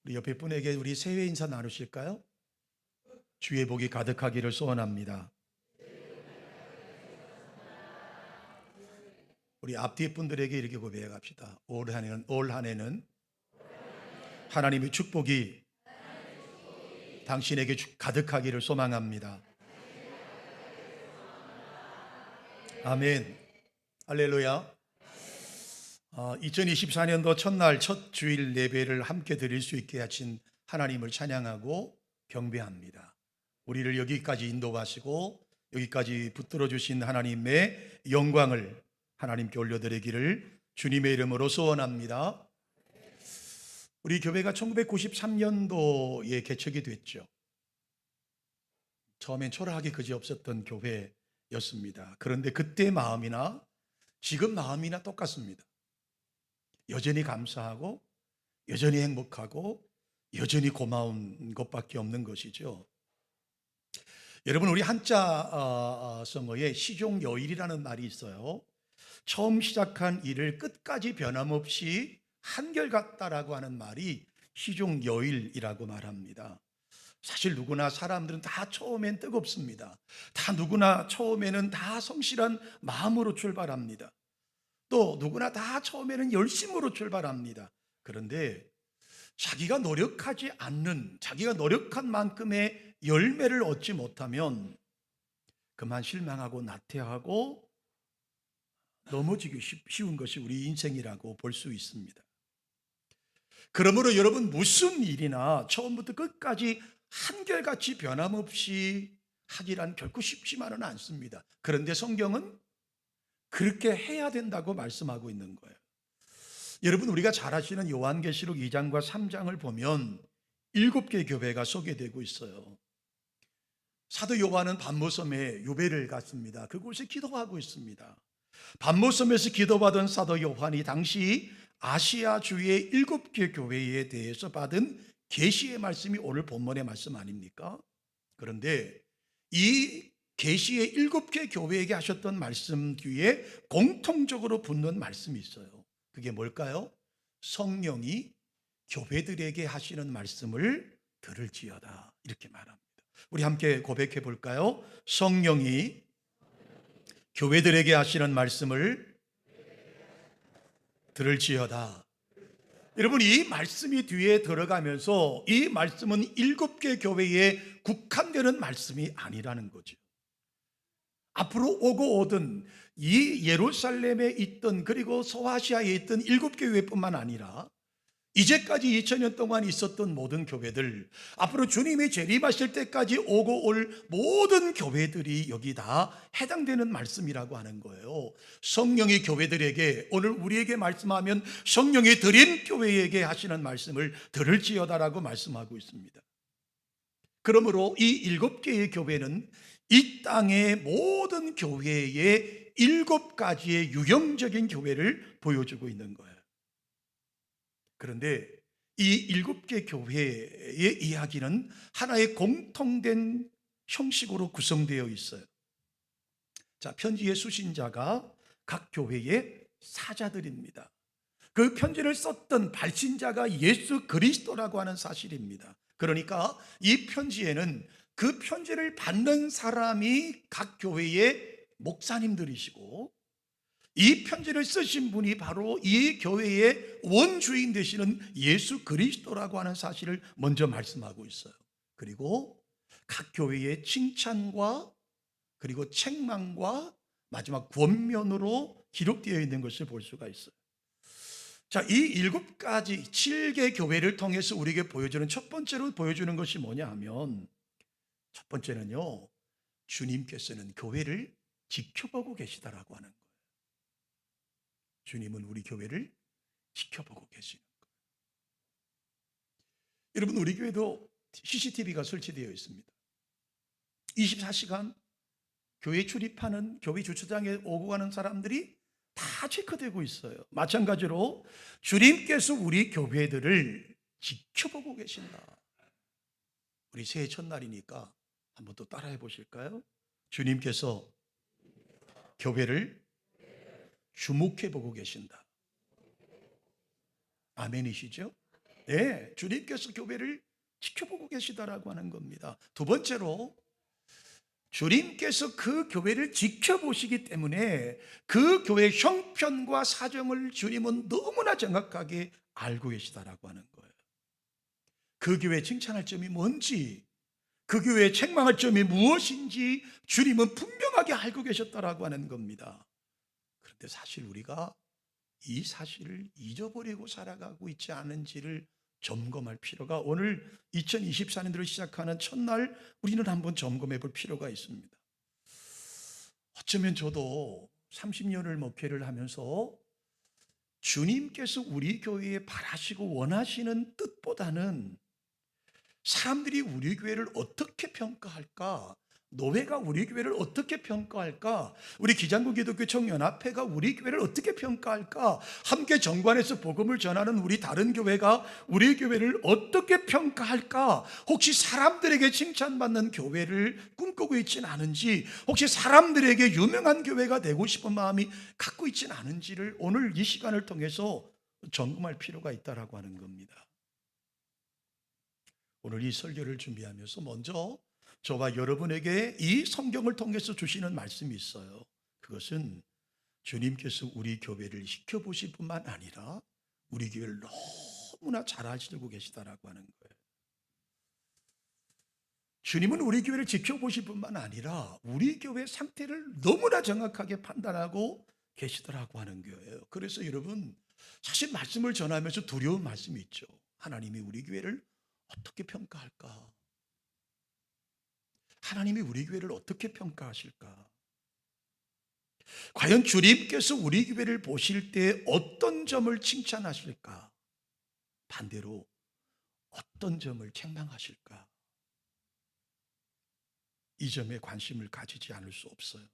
우리 옆에 분에게 우리 새해 인사 나누실까요? 주의 복이 가득하기를 소원합니다. 우리 앞뒤 분들에게 이렇게 고백해 갑시다. 올 한 해는 하나님의 축복이 당신에게 가득하기를 소망합니다. 아멘. 할렐루야. 2024년도 첫날 첫 주일 예배를 함께 드릴 수 있게 하신 하나님을 찬양하고 경배합니다. 우리를 여기까지 인도하시고 여기까지 붙들어 주신 하나님의 영광을 하나님께 올려드리기를 주님의 이름으로 소원합니다. 우리 교회가 1993년도에 개척이 됐죠. 처음엔 초라하게 그지없었던 교회였습니다. 그런데 그때 마음이나 지금 마음이나 똑같습니다. 여전히 감사하고 여전히 행복하고 여전히 고마운 것밖에 없는 것이죠. 여러분, 우리 한자 성어에 시종여일이라는 말이 있어요. 처음 시작한 일을 끝까지 변함없이 한결같다라고 하는 말이 시종여일이라고 말합니다. 사실 누구나 사람들은 다 처음엔 뜨겁습니다. 다 누구나 처음에는 다 성실한 마음으로 출발합니다. 또 누구나 다 처음에는 열심으로 출발합니다. 그런데 자기가 노력하지 않는, 자기가 노력한 만큼의 열매를 얻지 못하면 그만 실망하고 나태하고 넘어지기 쉬운 것이 우리 인생이라고 볼 수 있습니다. 그러므로 여러분, 무슨 일이나 처음부터 끝까지 한결같이 변함없이 하기란 결코 쉽지만은 않습니다. 그런데 성경은 그렇게 해야 된다고 말씀하고 있는 거예요. 여러분, 우리가 잘 아시는 요한계시록 2장과 3장을 보면 7개 교회가 소개되고 있어요. 사도 요한은 반모섬에 유배를 갔습니다. 그곳에 기도하고 있습니다. 반모섬에서 기도받은 사도 요한이 당시 아시아 주의 7개 교회에 대해서 받은 계시의 말씀이 오늘 본문의 말씀 아닙니까? 그런데 이 계시의 7개 교회에게 하셨던 말씀 뒤에 공통적으로 붙는 말씀이 있어요. 그게 뭘까요? 성령이 교회들에게 하시는 말씀을 들을지어다, 이렇게 말합니다. 우리 함께 고백해 볼까요? 성령이 교회들에게 하시는 말씀을 들을지어다. 여러분, 이 말씀이 뒤에 들어가면서 이 말씀은 7개 교회에 국한되는 말씀이 아니라는 거죠. 앞으로 오고 오던 이 예루살렘에 있던, 그리고 소아시아에 있던 7개 교회뿐만 아니라 이제까지 2000년 동안 있었던 모든 교회들, 앞으로 주님이 재림하실 때까지 오고 올 모든 교회들이 여기 다 해당되는 말씀이라고 하는 거예요. 성령이 교회들에게, 오늘 우리에게 말씀하면 성령이 드림 교회에게 하시는 말씀을 들을지어다라고 말씀하고 있습니다. 그러므로 이 7개의 교회는 이 땅의 모든 교회의 7가지의 유형적인 교회를 보여주고 있는 거예요. 그런데 이 7개 교회의 이야기는 하나의 공통된 형식으로 구성되어 있어요. 자, 편지의 수신자가 각 교회의 사자들입니다. 그 편지를 썼던 발신자가 예수 그리스도라고 하는 사실입니다. 그러니까 이 편지에는 그 편지를 받는 사람이 각 교회의 목사님들이시고, 이 편지를 쓰신 분이 바로 이 교회의 원주인 되시는 예수 그리스도라고 하는 사실을 먼저 말씀하고 있어요. 그리고 각 교회의 칭찬과 그리고 책망과 마지막 권면으로 기록되어 있는 것을 볼 수가 있어요. 자, 이 7가지 7개 교회를 통해서 우리에게 보여주는 첫 번째로 보여주는 것이 뭐냐 하면, 첫 번째는요, 주님께서는 교회를 지켜보고 계시다라고 하는 거예요. 주님은 우리 교회를 지켜보고 계시는 거예요. 여러분, 우리 교회도 CCTV가 설치되어 있습니다. 24시간 교회 출입하는, 교회 주차장에 오고 가는 사람들이 다 체크되고 있어요. 마찬가지로 주님께서 우리 교회들을 지켜보고 계신다. 우리 새해 첫날이니까 한번 또 따라해 보실까요? 주님께서 교회를 주목해 보고 계신다. 아멘이시죠? 네, 주님께서 교회를 지켜보고 계시다라고 하는 겁니다. 두 번째로 주님께서 그 교회를 지켜보시기 때문에 그 교회의 형편과 사정을 주님은 너무나 정확하게 알고 계시다라고 하는 거예요. 그 교회에 칭찬할 점이 뭔지, 그 교회에 책망할 점이 무엇인지 주님은 분명하게 알고 계셨다라고 하는 겁니다. 그런데 사실 우리가 이 사실을 잊어버리고 살아가고 있지 않은지를 점검할 필요가, 오늘 2024년도를 시작하는 첫날 우리는 한번 점검해 볼 필요가 있습니다. 어쩌면 저도 30년을 목회를 하면서 주님께서 우리 교회에 바라시고 원하시는 뜻보다는 사람들이 우리 교회를 어떻게 평가할까? 노회가 우리 교회를 어떻게 평가할까? 우리 기장구 기독교 청년합회가 우리 교회를 어떻게 평가할까? 함께 정관에서 복음을 전하는 우리 다른 교회가 우리 교회를 어떻게 평가할까? 혹시 사람들에게 칭찬받는 교회를 꿈꾸고 있지는 않은지, 혹시 사람들에게 유명한 교회가 되고 싶은 마음이 갖고 있지는 않은지를 오늘 이 시간을 통해서 점검할 필요가 있다라고 하는 겁니다. 오늘 이 설교를 준비하면서 먼저 저와 여러분에게 이 성경을 통해서 주시는 말씀이 있어요. 그것은 주님께서 우리 교회를 지켜보실 뿐만 아니라 우리 교회를 너무나 잘 아시고 계시다라고 하는 거예요. 주님은 우리 교회를 지켜보실 뿐만 아니라 우리 교회 상태를 너무나 정확하게 판단하고 계시더라고 하는 거예요. 그래서 여러분, 사실 말씀을 전하면서 두려운 말씀이 있죠. 하나님이 우리 교회를 어떻게 평가할까? 하나님이 우리 교회를 어떻게 평가하실까? 과연 주님께서 우리 교회를 보실 때 어떤 점을 칭찬하실까? 반대로 어떤 점을 책망하실까? 이 점에 관심을 가지지 않을 수 없어요.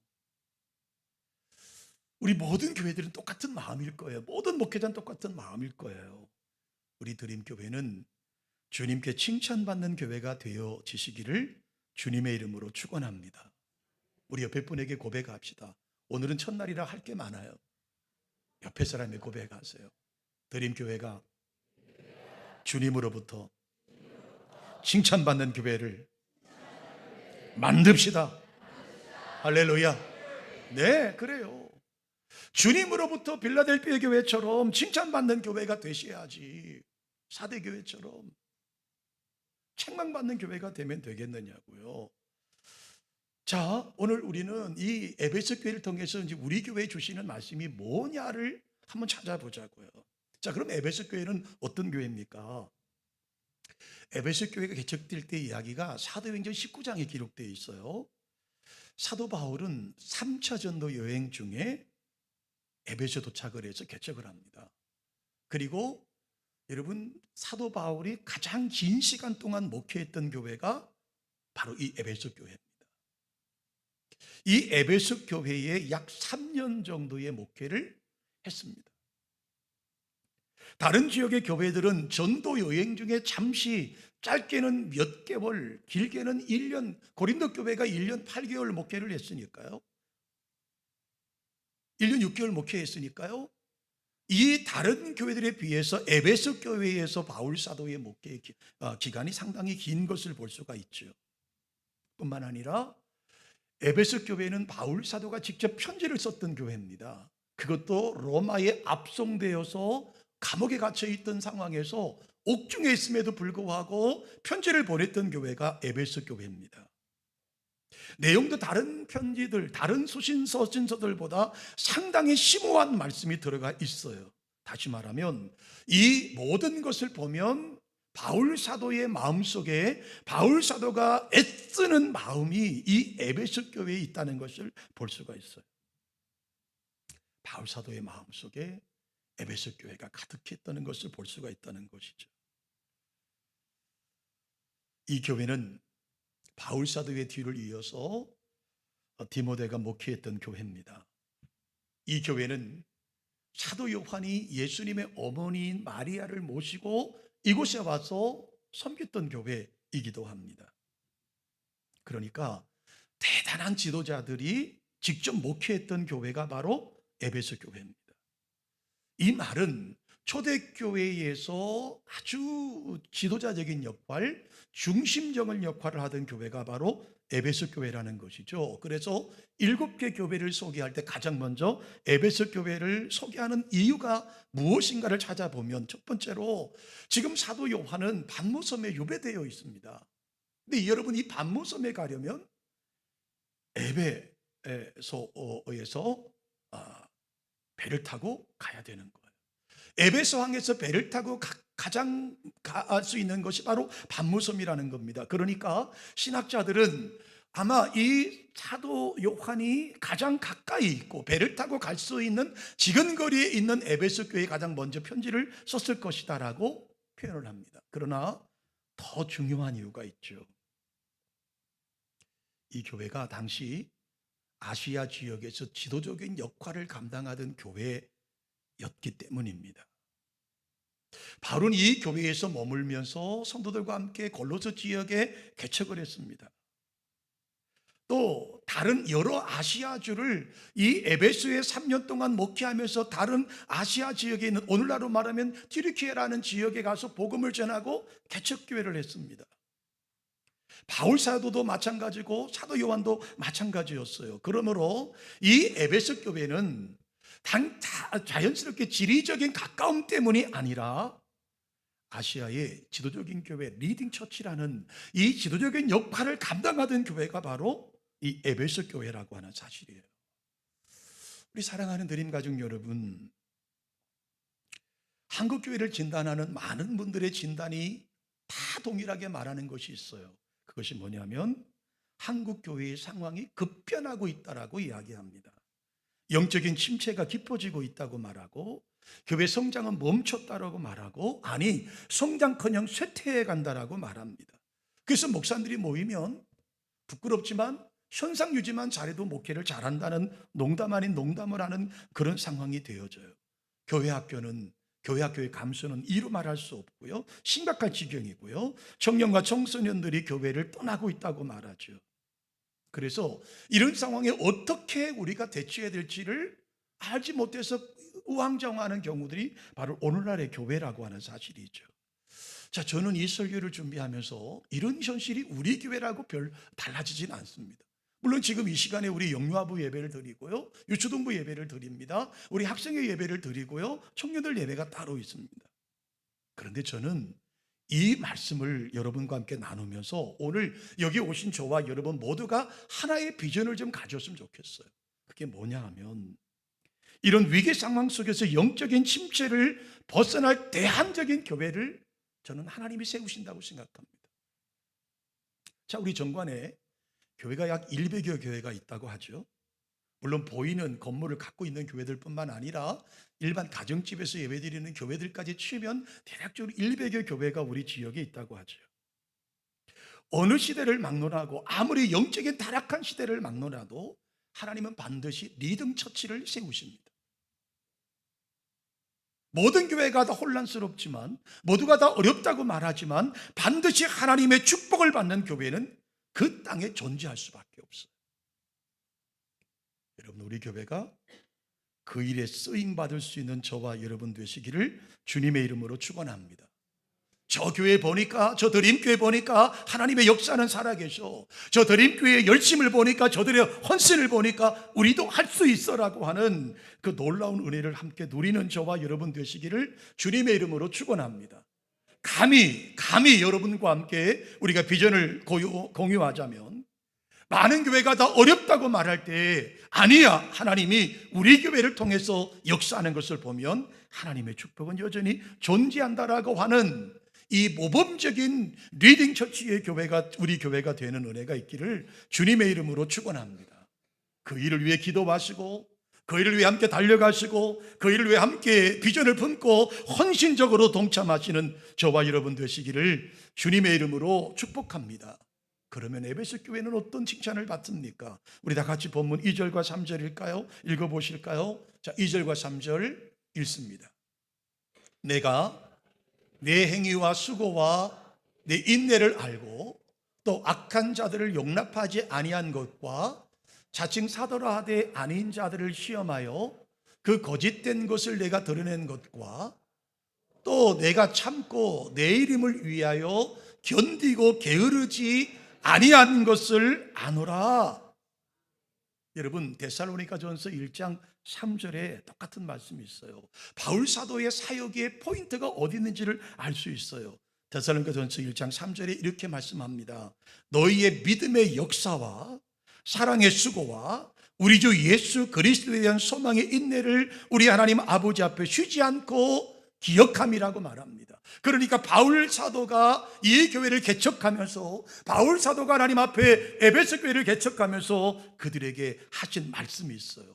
우리 모든 교회들은 똑같은 마음일 거예요. 모든 목회자는 똑같은 마음일 거예요. 우리 드림교회는 주님께 칭찬받는 교회가 되어지시기를 주님의 이름으로 축원합니다. 우리 옆에 분에게 고백합시다. 오늘은 첫날이라 할 게 많아요. 옆에 사람에 고백하세요. 드림교회가 주님으로부터 칭찬받는 교회를 만듭시다. 할렐루야. 네, 그래요. 주님으로부터 빌라델피아 교회처럼 칭찬받는 교회가 되셔야지, 4대 교회처럼 책망받는 교회가 되면 되겠느냐고요. 자, 오늘 우리는 이 에베소 교회를 통해서 이제 우리 교회에 주시는 말씀이 뭐냐를 한번 찾아보자고요. 자, 그럼 에베소 교회는 어떤 교회입니까? 에베소 교회가 개척될 때 이야기가 사도행전 19장에 기록되어 있어요. 사도 바울은 3차 전도 여행 중에 에베소 도착을 해서 개척을 합니다. 그리고 여러분, 사도 바울이 가장 긴 시간 동안 목회했던 교회가 바로 이 에베소 교회입니다. 이 에베소 교회에 약 3년 정도의 목회를 했습니다. 다른 지역의 교회들은 전도 여행 중에 잠시, 짧게는 몇 개월, 길게는 1년, 고린도 교회가 1년 8개월 목회를 했으니까요. 1년 6개월 목회했으니까요. 이 다른 교회들에 비해서 에베소 교회에서 바울 사도의 목회 기간이 상당히 긴 것을 볼 수가 있죠. 뿐만 아니라 에베소 교회는 바울 사도가 직접 편지를 썼던 교회입니다. 그것도 로마에 압송되어서 감옥에 갇혀 있던 상황에서 옥중에 있음에도 불구하고 편지를 보냈던 교회가 에베소 교회입니다. 내용도 다른 편지들, 다른 서신서들보다 상당히 심오한 말씀이 들어가 있어요. 다시 말하면 이 모든 것을 보면 바울 사도의 마음속에 바울 사도가 애쓰는 마음이 이 에베소 교회에 있다는 것을 볼 수가 있어요. 바울 사도의 마음속에 에베소 교회가 가득했다는 것을 볼 수가 있다는 것이죠. 이 교회는 바울 사도의 뒤를 이어서 디모데가 목회했던 교회입니다. 이 교회는 사도 요한이 예수님의 어머니인 마리아를 모시고 이곳에 와서 섬겼던 교회이기도 합니다. 그러니까 대단한 지도자들이 직접 목회했던 교회가 바로 에베소 교회입니다. 이 말은 초대교회에서 아주 지도자적인 역할, 중심적인 역할을 하던 교회가 바로 에베소 교회라는 것이죠. 그래서 7개 교회를 소개할 때 가장 먼저 에베소 교회를 소개하는 이유가 무엇인가를 찾아보면 첫 번째로 지금 사도 요한은 pat모섬에 유배되어 있습니다. 근데 여러분, 이 pat모섬에 가려면 에베소에서 배를 타고 가야 되는 거예요. 에베소 항에서 배를 타고 가장 갈 수 있는 것이 바로 pat모섬이라는 겁니다. 그러니까 신학자들은 아마 이 사도 요한이 가장 가까이 있고 배를 타고 갈 수 있는 지근거리에 있는 에베소 교회에 가장 먼저 편지를 썼을 것이다라고 표현을 합니다. 그러나 더 중요한 이유가 있죠. 이 교회가 당시 아시아 지역에서 지도적인 역할을 감당하던 교회였기 때문입니다. 바울은 이 교회에서 머물면서 성도들과 함께 골로새 지역에 개척을 했습니다. 또 다른 여러 아시아주를 이 에베소에 3년 동안 목회하면서 다른 아시아 지역에 있는, 오늘날로 말하면 튀르키예라는 지역에 가서 복음을 전하고 개척교회를 했습니다. 바울 사도도 마찬가지고 사도 요한도 마찬가지였어요. 그러므로 이 에베소 교회는 자연스럽게 지리적인 가까움 때문이 아니라 아시아의 지도적인 교회, 리딩 처치라는 이 지도적인 역할을 감당하던 교회가 바로 이 에베소 교회라고 하는 사실이에요. 우리 사랑하는 드림 가족 여러분, 한국 교회를 진단하는 많은 분들의 진단이 다 동일하게 말하는 것이 있어요. 그것이 뭐냐면 한국 교회의 상황이 급변하고 있다라고 이야기합니다. 영적인 침체가 깊어지고 있다고 말하고, 교회 성장은 멈췄다라고 말하고, 아니 성장커녕 쇠퇴해 간다라고 말합니다. 그래서 목사님들이 모이면 부끄럽지만 현상 유지만 잘해도 목회를 잘한다는 농담 아닌 농담을 하는 그런 상황이 되어져요. 교회 학교의 감수는 이루 말할 수 없고요, 심각한 지경이고요, 청년과 청소년들이 교회를 떠나고 있다고 말하죠. 그래서 이런 상황에 어떻게 우리가 대처해야 될지를 알지 못해서 우왕좌왕하는 경우들이 바로 오늘날의 교회라고 하는 사실이죠. 자, 저는 이 설교를 준비하면서 이런 현실이 우리 교회라고 별 달라지진 않습니다. 물론 지금 이 시간에 우리 영유아부 예배를 드리고요, 유초등부 예배를 드립니다. 우리 학생회 예배를 드리고요, 청년들 예배가 따로 있습니다. 그런데 저는 이 말씀을 여러분과 함께 나누면서 오늘 여기 오신 저와 여러분 모두가 하나의 비전을 좀 가졌으면 좋겠어요. 그게 뭐냐 하면, 이런 위기 상황 속에서 영적인 침체를 벗어날 대안적인 교회를 저는 하나님이 세우신다고 생각합니다. 자, 우리 정관에 교회가 약 100여 교회가 있다고 하죠. 물론 보이는 건물을 갖고 있는 교회들뿐만 아니라 일반 가정집에서 예배드리는 교회들까지 치면 대략적으로 100여 교회가 우리 지역에 있다고 하죠. 어느 시대를 막론하고 아무리 영적인 타락한 시대를 막론하도 하나님은 반드시 리듬 처치를 세우십니다. 모든 교회가 다 혼란스럽지만, 모두가 다 어렵다고 말하지만 반드시 하나님의 축복을 받는 교회는 그 땅에 존재할 수밖에 없어요. 여러분, 우리 교회가 그 일에 쓰임받을 수 있는 저와 여러분 되시기를 주님의 이름으로 축원합니다. 저 교회 보니까, 저 드림교회 보니까 하나님의 역사는 살아계셔, 저 드림교회의 열심을 보니까, 저들의 헌신을 보니까 우리도 할 수 있어라고 하는 그 놀라운 은혜를 함께 누리는 저와 여러분 되시기를 주님의 이름으로 축원합니다. 감히 여러분과 함께 우리가 비전을 공유하자면, 많은 교회가 다 어렵다고 말할 때 아니야, 하나님이 우리 교회를 통해서 역사하는 것을 보면 하나님의 축복은 여전히 존재한다라고 하는 이 모범적인 리딩 처치의 교회가, 우리 교회가 되는 은혜가 있기를 주님의 이름으로 축원합니다. 그 일을 위해 기도하시고, 그 일을 위해 함께 달려가시고, 그 일을 위해 함께 비전을 품고 헌신적으로 동참하시는 저와 여러분 되시기를 주님의 이름으로 축복합니다. 그러면 에베소 교회는 어떤 칭찬을 받습니까? 우리 다 같이 본문 2절과 3절일까요? 읽어보실까요? 자, 2절과 3절 읽습니다. 내가 내 행위와 수고와 내 인내를 알고 또 악한 자들을 용납하지 아니한 것과 자칭 사도라 하되 아닌 자들을 시험하여 그 거짓된 것을 내가 드러낸 것과 또 내가 참고 내 이름을 위하여 견디고 게으르지 아니한 것을 아노라. 여러분, 데살로니가전서 1장 3절에 똑같은 말씀이 있어요. 바울 사도의 사역의 포인트가 어디 있는지를 알 수 있어요. 데살로니가전서 1장 3절에 이렇게 말씀합니다. 너희의 믿음의 역사와 사랑의 수고와 우리 주 예수 그리스도에 대한 소망의 인내를 우리 하나님 아버지 앞에 쉬지 않고 기억함이라고 말합니다. 그러니까 바울 사도가 이 교회를 개척하면서, 바울 사도가 하나님 앞에 에베소 교회를 개척하면서 그들에게 하신 말씀이 있어요.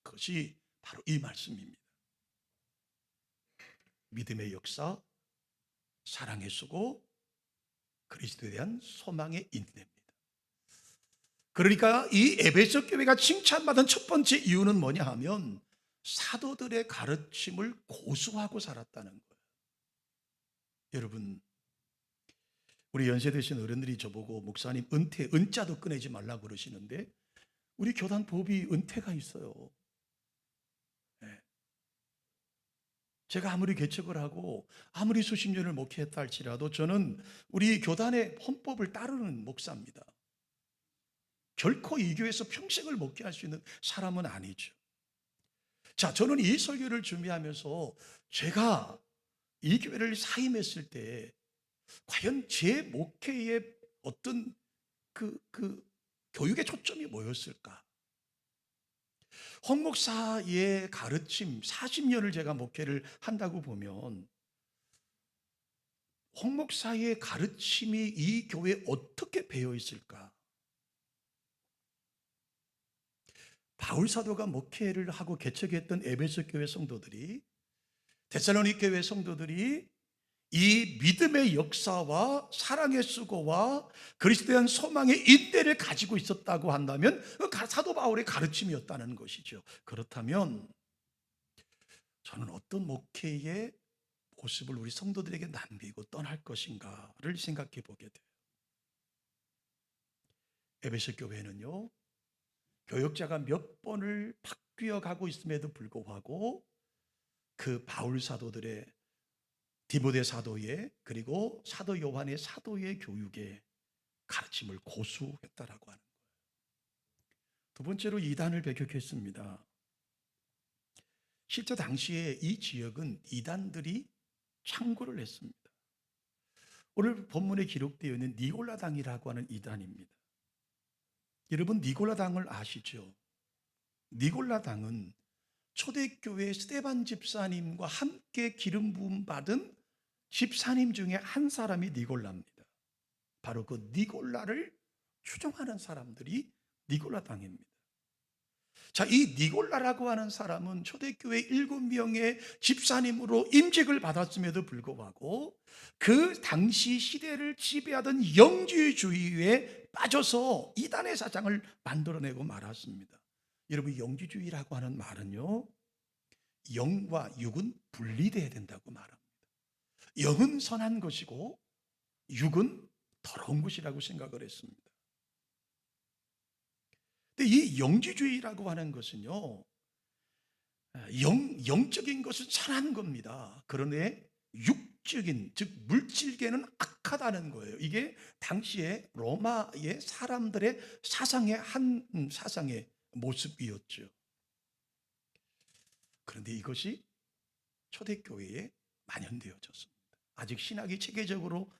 그것이 바로 이 말씀입니다. 믿음의 역사, 사랑의 수고, 그리스도에 대한 소망의 인내입니다. 그러니까 이 에베소 교회가 칭찬받은 첫 번째 이유는 뭐냐 하면 사도들의 가르침을 고수하고 살았다는 거예요. 여러분, 우리 연세 드신 어른들이 저보고 목사님 은퇴, 은자도 꺼내지 말라고 그러시는데 우리 교단 법이 은퇴가 있어요. 네. 제가 아무리 개척을 하고 아무리 수십 년을 목회했다 할지라도 저는 우리 교단의 헌법을 따르는 목사입니다. 결코 이 교회에서 평생을 목회할 수 있는 사람은 아니죠. 자, 저는 이 설교를 준비하면서 제가 이 교회를 사임했을 때 과연 제 목회의 어떤 그 교육의 초점이 뭐였을까? 홍 목사의 가르침 40년을 제가 목회를 한다고 보면 홍 목사의 가르침이 이 교회에 어떻게 배어 있을까? 바울 사도가 목회를 하고 개척했던 에베소 교회 성도들이, 데살로니가 교회 성도들이 이 믿음의 역사와 사랑의 수고와 그리스도에 대한 소망의 인내를 가지고 있었다고 한다면 사도 바울의 가르침이었다는 것이죠. 그렇다면 저는 어떤 목회의 모습을 우리 성도들에게 남기고 떠날 것인가를 생각해 보게 돼요. 에베소 교회는요, 교역자가 몇 번을 바뀌어 가고 있음에도 불구하고 그 바울 사도들의, 디모데 사도의, 그리고 사도 요한의 사도의 교육에 가르침을 고수했다라고 하는 거예요. 두 번째로 이단을 배격했습니다. 실제 당시에 이 지역은 이단들이 창궐을 했습니다. 오늘 본문에 기록되어 있는 니골라당이라고 하는 이단입니다. 여러분, 니골라당을 아시죠? 니골라당은 초대교회 스데반 집사님과 함께 기름 부음 받은 집사님 중에 한 사람이 니골라입니다. 바로 그 니골라를 추종하는 사람들이 니골라당입니다. 자, 이 니골라라고 하는 사람은 초대교회 7명의 집사님으로 임직을 받았음에도 불구하고 그 당시 시대를 지배하던 영지주의에 빠져서 이단의 사상을 만들어내고 말았습니다. 여러분, 영지주의라고 하는 말은요, 영과 육은 분리돼야 된다고 말합니다. 영은 선한 것이고 육은 더러운 것이라고 생각을 했습니다. 근데 이 영지주의라고 하는 것은요, 영적인 것은 선한 겁니다. 그런데 육적인, 즉 물질계는 악하다는 거예요. 이게 당시에 로마의 사람들의 사상의 한 사상의 모습이었죠. 그런데 이것이 초대교회에 만연되어졌습니다. 아직 신학이 체계적으로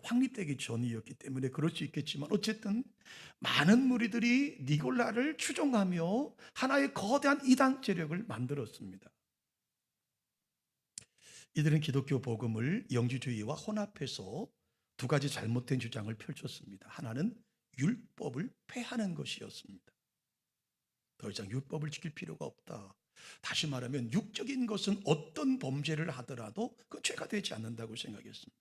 확립되기 전이었기 때문에 그럴 수 있겠지만, 어쨌든 많은 무리들이 니골라를 추종하며 하나의 거대한 이단 세력을 만들었습니다. 이들은 기독교 복음을 영지주의와 혼합해서 두 가지 잘못된 주장을 펼쳤습니다. 하나는 율법을 폐하는 것이었습니다. 더 이상 율법을 지킬 필요가 없다. 다시 말하면 육적인 것은 어떤 범죄를 하더라도 그 죄가 되지 않는다고 생각했습니다.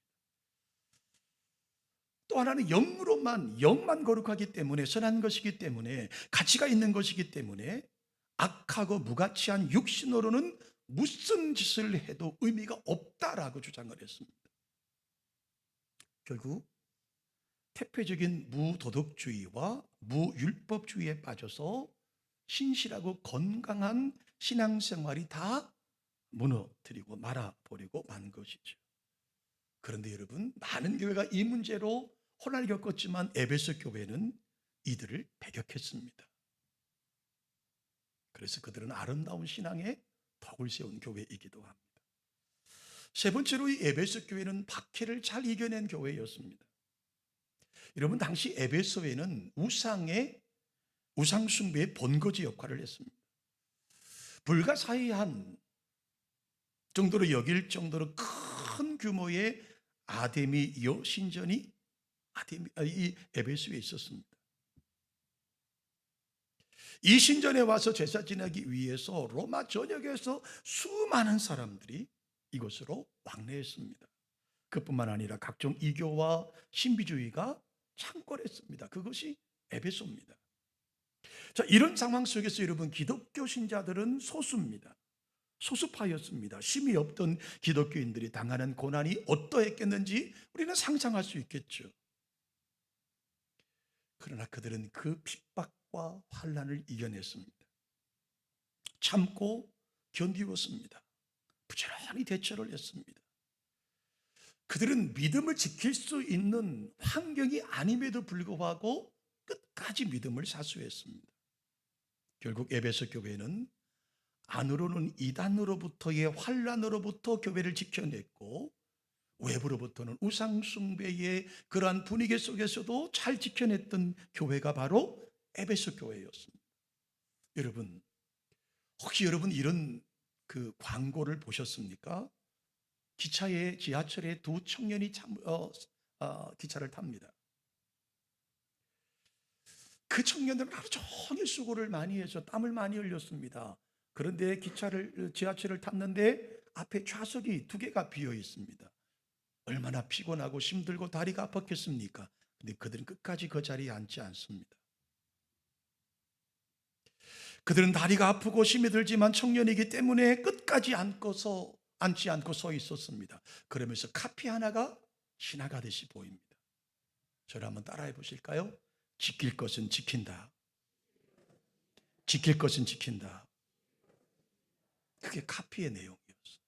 또 하나는 영만 거룩하기 때문에, 선한 것이기 때문에, 가치가 있는 것이기 때문에 악하고 무가치한 육신으로는 무슨 짓을 해도 의미가 없다라고 주장을 했습니다. 결국 태폐적인 무도덕주의와 무율법주의에 빠져서 신실하고 건강한 신앙생활이 다 무너뜨리고 말아버리고 만 것이죠. 그런데 여러분, 많은 교회가 이 문제로 혼란을 겪었지만 에베소 교회는 이들을 배격했습니다. 그래서 그들은 아름다운 신앙의 덕을 세운 교회이기도 합니다. 세 번째로 이 에베소 교회는 박해를 잘 이겨낸 교회였습니다. 여러분, 당시 에베소에는 우상 숭배의 본거지 역할을 했습니다. 불가사의한 정도로 여길 정도로 큰 규모의 아데미 여 신전이 이 에베소에 있었습니다. 이 신전에 와서 제사 지내기 위해서 로마 전역에서 수많은 사람들이 이곳으로 왕래했습니다. 그뿐만 아니라 각종 이교와 신비주의가 창궐했습니다. 그것이 에베소입니다. 자, 이런 상황 속에서 여러분, 기독교 신자들은 소수입니다. 소수파였습니다. 힘이 없던 기독교인들이 당하는 고난이 어떠했겠는지 우리는 상상할 수 있겠죠. 그러나 그들은 그 핍박과 환난을 이겨냈습니다. 참고 견디었습니다. 부지런히 대처를 했습니다. 그들은 믿음을 지킬 수 있는 환경이 아님에도 불구하고 끝까지 믿음을 사수했습니다. 결국 에베소 교회는 안으로는 이단으로부터의 환난으로부터 교회를 지켜냈고, 외부로부터는 우상 숭배의 그러한 분위기 속에서도 잘 지켜냈던 교회가 바로 에베소 교회였습니다. 여러분, 혹시 여러분 이런 그 광고를 보셨습니까? 지하철에 두 청년이 기차를 탑니다. 그 청년들은 하루 종일 수고를 많이 해서 땀을 많이 흘렸습니다. 그런데 지하철을 탔는데 앞에 좌석이 두 개가 비어 있습니다. 얼마나 피곤하고 힘들고 다리가 아팠겠습니까? 근데 그들은 끝까지 그 자리에 앉지 않습니다. 그들은 다리가 아프고 힘이 들지만 청년이기 때문에 끝까지 앉지 않고 서 있었습니다. 그러면서 카피 하나가 지나가듯이 보입니다. 저를 한번 따라해 보실까요? 지킬 것은 지킨다. 지킬 것은 지킨다. 그게 카피의 내용이었어요.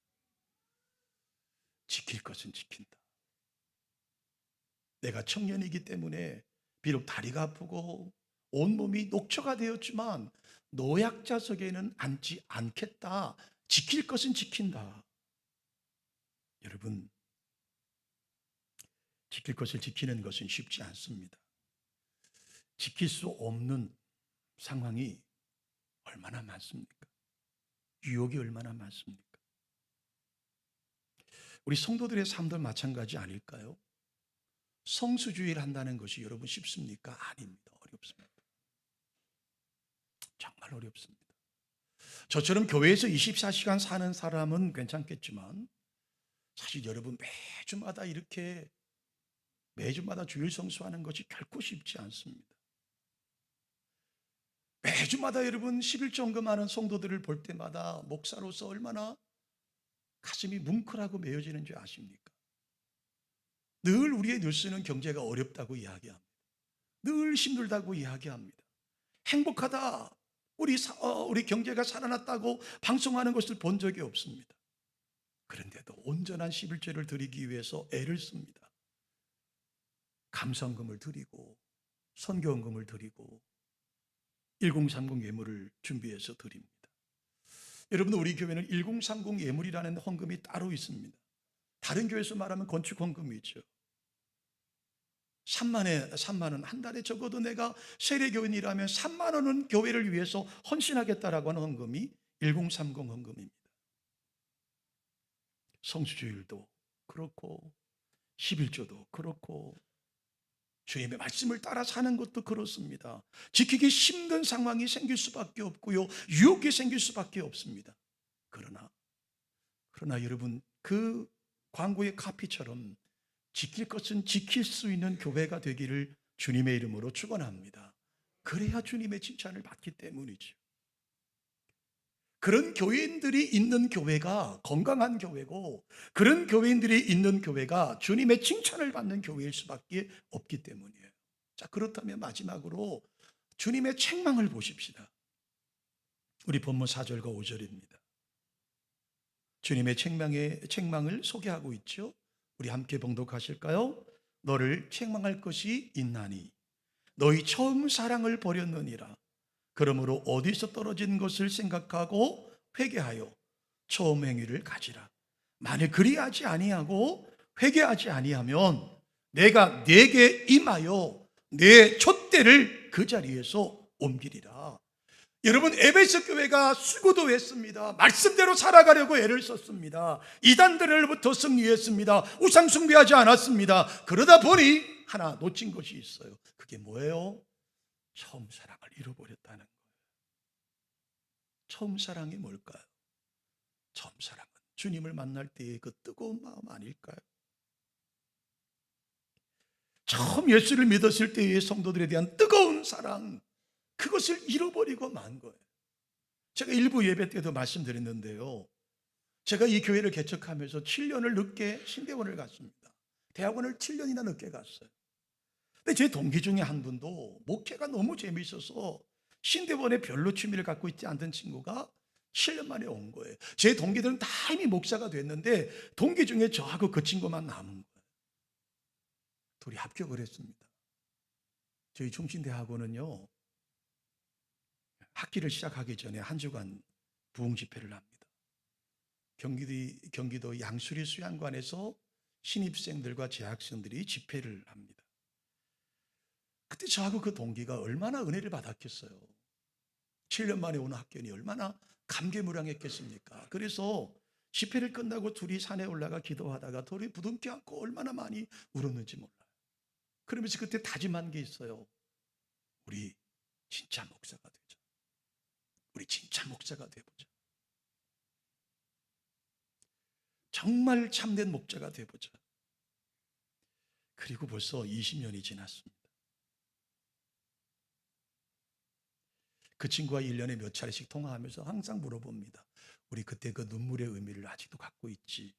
지킬 것은 지킨다. 내가 청년이기 때문에 비록 다리가 아프고 온몸이 녹초가 되었지만 노약자석에는 앉지 않겠다. 지킬 것은 지킨다. 여러분, 지킬 것을 지키는 것은 쉽지 않습니다. 지킬 수 없는 상황이 얼마나 많습니까? 유혹이 얼마나 많습니까? 우리 성도들의 삶도 마찬가지 아닐까요? 성수주의를 한다는 것이 여러분 쉽습니까? 아닙니다. 어렵습니다. 정말 어렵습니다. 저처럼 교회에서 24시간 사는 사람은 괜찮겠지만, 사실 여러분 매주마다 주일 성수하는 것이 결코 쉽지 않습니다. 매주마다 여러분 11조헌금하는 성도들을 볼 때마다 목사로서 얼마나 가슴이 뭉클하고 메어지는 줄 아십니까? 늘 우리의 뉴스는 경제가 어렵다고 이야기합니다. 늘 힘들다고 이야기합니다. 행복하다, 우리 경제가 살아났다고 방송하는 것을 본 적이 없습니다. 그런데도 온전한 11조를 드리기 위해서 애를 씁니다. 감사헌금을 드리고 선교헌금을 드리고 1030 예물을 준비해서 드립니다. 여러분, 우리 교회는 1030 예물이라는 헌금이 따로 있습니다. 다른 교회에서 말하면 건축 헌금이죠. 3만 원, 한 달에 적어도 내가 세례교인이라면 3만 원은 교회를 위해서 헌신하겠다라고 하는 헌금이 1030 헌금입니다. 성수주일도 그렇고 11조도 그렇고 주님의 말씀을 따라 사는 것도 그렇습니다. 지키기 힘든 상황이 생길 수밖에 없고요, 유혹이 생길 수밖에 없습니다. 그러나 여러분, 그 광고의 카피처럼 지킬 것은 지킬 수 있는 교회가 되기를 주님의 이름으로 축원합니다. 그래야 주님의 칭찬을 받기 때문이죠. 그런 교인들이 있는 교회가 건강한 교회고, 그런 교인들이 있는 교회가 주님의 칭찬을 받는 교회일 수밖에 없기 때문이에요. 자, 그렇다면 마지막으로 주님의 책망을 보십시다. 우리 본문 4절과 5절입니다. 주님의 책망을 소개하고 있죠. 우리 함께 봉독하실까요? 너를 책망할 것이 있나니 너희 처음 사랑을 버렸느니라. 그러므로 어디서 떨어진 것을 생각하고 회개하여 처음 행위를 가지라. 만일 그리하지 아니하고 회개하지 아니하면 내가 네게 임하여 내 촛대를 그 자리에서 옮기리라. 여러분, 에베소 교회가 수고도 했습니다. 말씀대로 살아가려고 애를 썼습니다. 이단들로부터 승리했습니다. 우상 숭배하지 않았습니다. 그러다 보니 하나 놓친 것이 있어요. 그게 뭐예요? 처음 사랑을 잃어버렸다는 거예요. 처음 사랑이 뭘까요? 처음 사랑은 주님을 만날 때의 그 뜨거운 마음 아닐까요? 처음 예수를 믿었을 때의 성도들에 대한 뜨거운 사랑, 그것을 잃어버리고 만 거예요. 제가 일부 예배 때도 말씀드렸는데요, 제가 이 교회를 개척하면서 7년을 늦게 신대원을 갔습니다. 대학원을 7년이나 늦게 갔어요. 근데 제 동기 중에 한 분도 목회가 너무 재미있어서 신대원에 별로 취미를 갖고 있지 않던 친구가 7년 만에 온 거예요. 제 동기들은 다 이미 목사가 됐는데 동기 중에 저하고 그 친구만 남은 거예요. 둘이 합격을 했습니다. 저희 중신대학원은요, 학기를 시작하기 전에 한 주간 부흥 집회를 합니다. 경기도 양수리 수양관에서 신입생들과 재학생들이 집회를 합니다. 그때 저하고 그 동기가 얼마나 은혜를 받았겠어요. 7년 만에 오는 학견이 얼마나 감개무량했겠습니까? 그래서 집회를 끝나고 둘이 산에 올라가 기도하다가 둘이 부둥켜 안고 얼마나 많이 울었는지 몰라요. 그러면서 그때 다짐한 게 있어요. 우리 진짜 목사가 되자. 우리 진짜 목사가 되보자. 정말 참된 목자가 되보자. 그리고 벌써 20년이 지났습니다. 그 친구와 1년에 몇 차례씩 통화하면서 항상 물어봅니다. 우리 그때 그 눈물의 의미를 아직도 갖고 있지?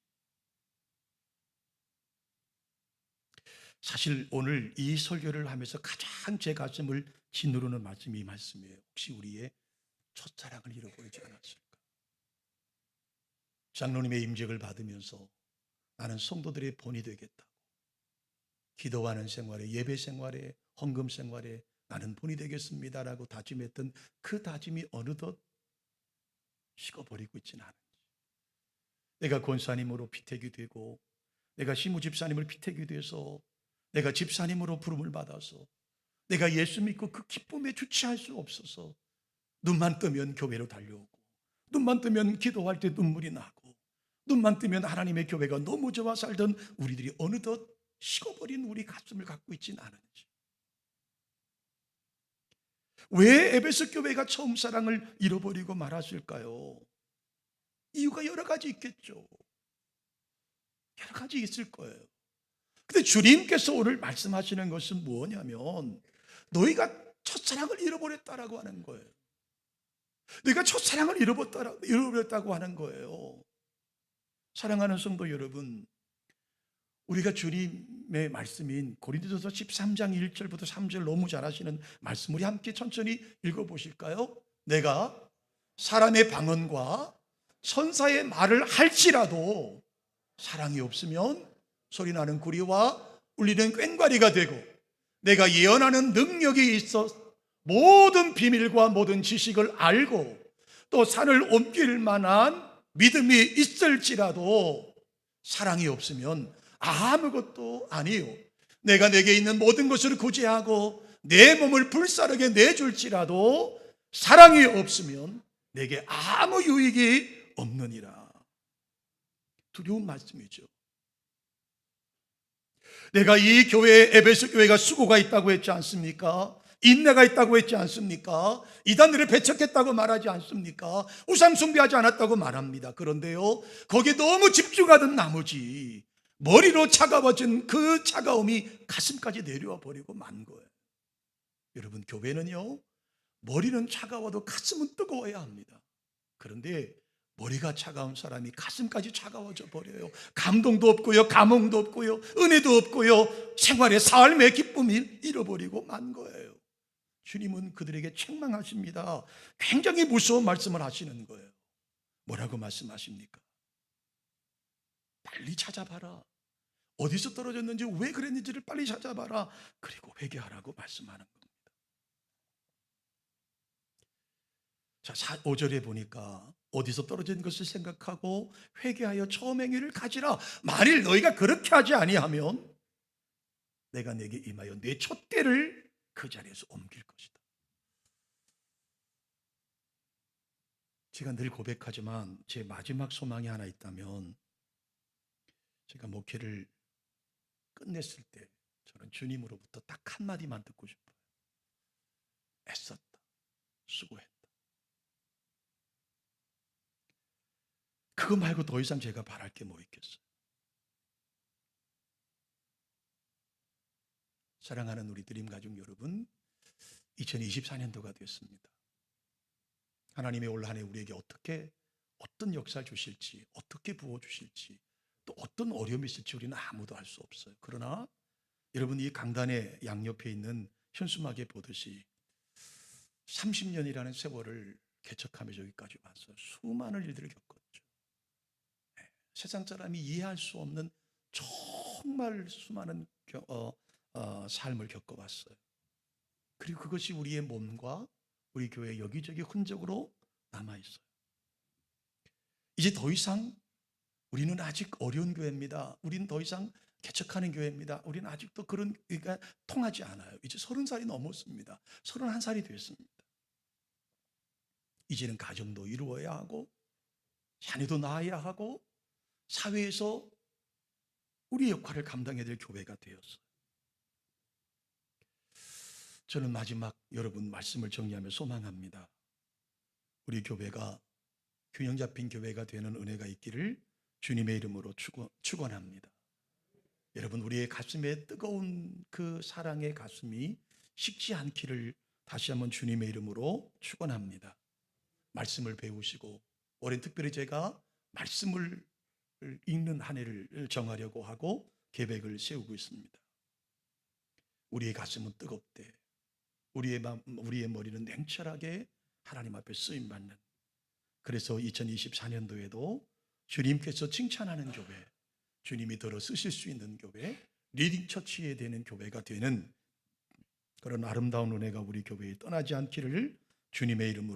사실 오늘 이 설교를 하면서 가장 제 가슴을 짓누르는 말씀이 이 말씀이에요. 혹시 우리의 첫사랑을 잃어버리지 않았을까? 장로님의 임직을 받으면서 나는 성도들의 본이 되겠다고, 기도하는 생활에, 예배 생활에, 헌금 생활에 나는 본이 되겠습니다라고 다짐했던 그 다짐이 어느덧 식어버리고 있지는 않은지, 내가 권사님으로 피택이 되고 내가 시무집사님을 피택이 돼서 내가 집사님으로 부름을 받아서 내가 예수 믿고 그 기쁨에 주체할 수 없어서 눈만 뜨면 교회로 달려오고, 눈만 뜨면 기도할 때 눈물이 나고, 눈만 뜨면 하나님의 교회가 너무 좋아 살던 우리들이 어느덧 식어버린 우리 가슴을 갖고 있지는 않은지, 왜 에베소 교회가 처음 사랑을 잃어버리고 말았을까요? 이유가 여러 가지 있겠죠. 여러 가지 있을 거예요. 근데 주님께서 오늘 말씀하시는 것은 뭐냐면 너희가 첫사랑을 잃어버렸다라고 하는 거예요. 너희가 첫사랑을 잃어버렸다고 하는 거예요. 사랑하는 성도 여러분, 우리가 주님의 말씀인 고린도전서 13장 1절부터 3절 너무 잘 아시는 말씀, 우리 함께 천천히 읽어보실까요? 내가 사람의 방언과 천사의 말을 할지라도 사랑이 없으면 소리나는 구리와 울리는 꽹과리가 되고, 내가 예언하는 능력이 있어 모든 비밀과 모든 지식을 알고 또 산을 옮길 만한 믿음이 있을지라도 사랑이 없으면 아무것도 아니요, 내가 내게 있는 모든 것을 구제하고 내 몸을 불사르게 내줄지라도 사랑이 없으면 내게 아무 유익이 없느니라. 두려운 말씀이죠. 내가 이 교회, 에베소 교회가 수고가 있다고 했지 않습니까? 인내가 있다고 했지 않습니까? 이단들을 배척했다고 말하지 않습니까? 우상 숭배하지 않았다고 말합니다. 그런데요, 거기에 너무 집중하던 나머지 머리로 차가워진 그 차가움이 가슴까지 내려와 버리고 만 거예요. 여러분, 교회는요, 머리는 차가워도 가슴은 뜨거워야 합니다. 그런데 머리가 차가운 사람이 가슴까지 차가워져 버려요. 감동도 없고요, 감흥도 없고요, 은혜도 없고요, 생활의 삶의 기쁨을 잃어버리고 만 거예요. 주님은 그들에게 책망하십니다. 굉장히 무서운 말씀을 하시는 거예요. 뭐라고 말씀하십니까? 빨리 찾아봐라. 어디서 떨어졌는지, 왜 그랬는지를 빨리 찾아봐라. 그리고 회개하라고 말씀하는 겁니다. 자, 5절에 보니까 어디서 떨어진 것을 생각하고 회개하여 처음 행위를 가지라. 만일 너희가 그렇게 하지 아니하면 내가 네게 임하여 네 촛대를 그 자리에서 옮길 것이다. 제가 늘 고백하지만 제 마지막 소망이 하나 있다면, 제가 목회를 끝냈을 때 저는 주님으로부터 딱 한마디만 듣고 싶어요. 애썼다. 수고했다. 그거 말고 더 이상 제가 바랄 게 뭐 있겠어요. 사랑하는 우리 드림 가족 여러분, 2024년도가 됐습니다. 하나님의 올 한 해 우리에게 어떤 역사를 주실지, 어떻게 부어주실지, 또 어떤 어려움이 있을지 우리는 아무도 알 수 없어요. 그러나 여러분, 이 강단의 양옆에 있는 현수막에 보듯이 30년이라는 세월을 개척하며 여기까지 왔어요. 수많은 일들을 겪었죠. 세상 사람이 이해할 수 없는 정말 수많은 삶을 겪어왔어요. 그리고 그것이 우리의 몸과 우리 교회 여기저기 흔적으로 남아있어요. 이제 더 이상 우리는 아직 어려운 교회입니다. 우리는 더 이상 개척하는 교회입니다. 우리는 아직도 그런 교회가 통하지 않아요. 이제 30살이 넘었습니다. 31살이 됐습니다. 이제는 가정도 이루어야 하고, 자녀도 낳아야 하고, 사회에서 우리 역할을 감당해야 될 교회가 되었어요. 저는 마지막 여러분 말씀을 정리하며 소망합니다. 우리 교회가 균형 잡힌 교회가 되는 은혜가 있기를 주님의 이름으로 축원합니다. 여러분, 우리의 가슴에 뜨거운 그 사랑의 가슴이 식지 않기를 다시 한번 주님의 이름으로 축원합니다. 말씀을 배우시고, 올해 특별히 제가 말씀을 읽는 한 해를 정하려고 하고 계획을 세우고 있습니다. 우리의 가슴은 뜨겁되 우리의 머리는 냉철하게 하나님 앞에 쓰임받는, 그래서 2024년도에도 주님께서 칭찬하는 교회, 주님이 들어 쓰실 수 있는 교회, 리딩 처치에 되는 교회가 되는 그런 아름다운 은혜가 우리 교회에 떠나지 않기를 주님의 이름으로